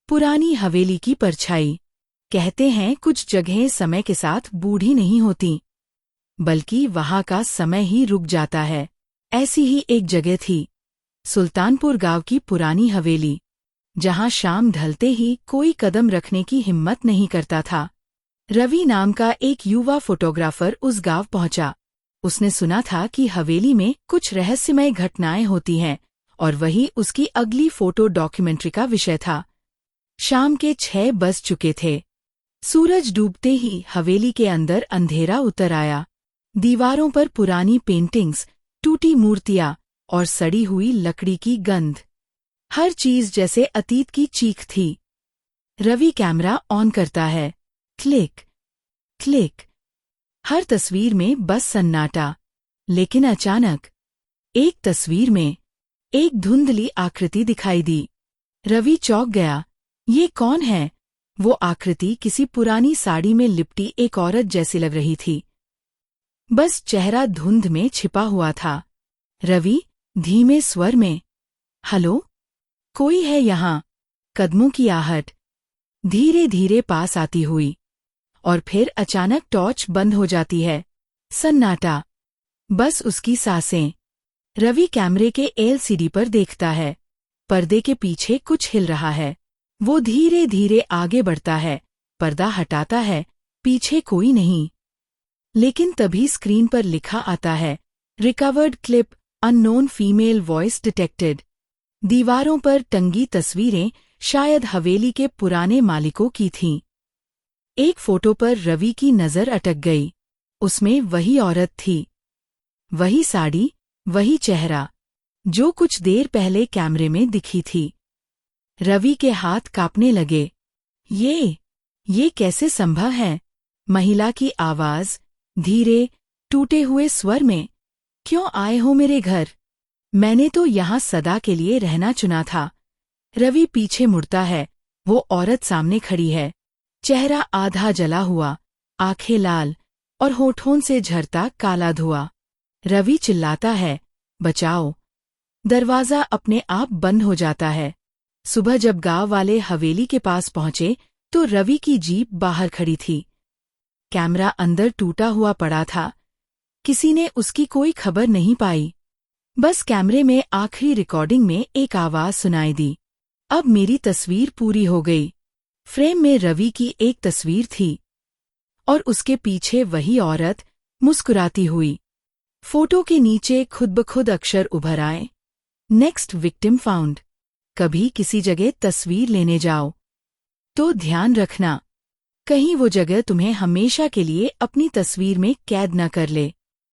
पुरानी हवेली की परछाई। कहते हैं कुछ जगहें समय के साथ बूढ़ी नहीं होती, बल्कि वहां का समय ही रुक जाता है। ऐसी ही एक जगह थी, सुल्तानपुर गांव की पुरानी हवेली, जहां शाम ढलते ही कोई कदम रखने की हिम्मत नहीं करता था। रवि नाम का एक युवा फोटोग्राफर उस गांव पहुंचा। उसने सुना था कि हवेली में कुछ रहस्यमय घटनाएं होती हैं, और वही उसकी अगली फोटो डॉक्यूमेंट्री का विषय था। शाम के 6 बज चुके थे। सूरज डूबते ही हवेली के अंदर अंधेरा उतर आया। दीवारों पर पुरानी पेंटिंग्स, टूटी मूर्तियां और सड़ी हुई लकड़ी की गंध, हर चीज जैसे अतीत की चीख थी। रवि कैमरा ऑन करता है। क्लिक क्लिक, हर तस्वीर में बस सन्नाटा। लेकिन अचानक एक तस्वीर में एक धुंधली आकृति दिखाई दी। रवि चौंक गया। ये कौन है? वो आकृति किसी पुरानी साड़ी में लिपटी एक औरत जैसी लग रही थी, बस चेहरा धुंध में छिपा हुआ था। रवि धीमे स्वर में, हेलो, कोई है यहाँ? कदमों की आहट धीरे धीरे पास आती हुई, और फिर अचानक टॉर्च बंद हो जाती है। सन्नाटा, बस उसकी सांसें। रवि कैमरे के एलसीडी पर देखता है। पर्दे के पीछे कुछ हिल रहा है। वो धीरे धीरे आगे बढ़ता है, पर्दा हटाता है, पीछे कोई नहीं। लेकिन तभी स्क्रीन पर लिखा आता है, recovered clip, unknown female voice detected. दीवारों पर टंगी तस्वीरें शायद हवेली के पुराने मालिकों की थीं। एक फोटो पर रवि की नजर अटक गई। उसमें वही औरत थी, वही साड़ी, वही चेहरा, जो कुछ देर पहले कैमरे में दिखी थी। रवि के हाथ कांपने लगे। ये कैसे संभव है? महिला की आवाज धीरे, टूटे हुए स्वर में, क्यों आए हो मेरे घर? मैंने तो यहाँ सदा के लिए रहना चुना था। रवि पीछे मुड़ता है। वो औरत सामने खड़ी है, चेहरा आधा जला हुआ, आंखें लाल और होठों से झरता काला धुआं। रवि चिल्लाता है, बचाओ। दरवाजा अपने आप बंद हो जाता है। सुबह जब गांव वाले हवेली के पास पहुंचे तो रवि की जीप बाहर खड़ी थी। कैमरा अंदर टूटा हुआ पड़ा था। किसी ने उसकी कोई खबर नहीं पाई। बस कैमरे में आखिरी रिकॉर्डिंग में एक आवाज सुनाई दी, अब मेरी तस्वीर पूरी हो गई। फ्रेम में रवि की एक तस्वीर थी, और उसके पीछे वही औरत मुस्कुराती हुई। फोटो के नीचे खुद ब खुद अक्षर उभर आए, नेक्स्ट विक्टिम फाउंड। कभी किसी जगह तस्वीर लेने जाओ तो ध्यान रखना, कहीं वो जगह तुम्हें हमेशा के लिए अपनी तस्वीर में कैद न कर ले।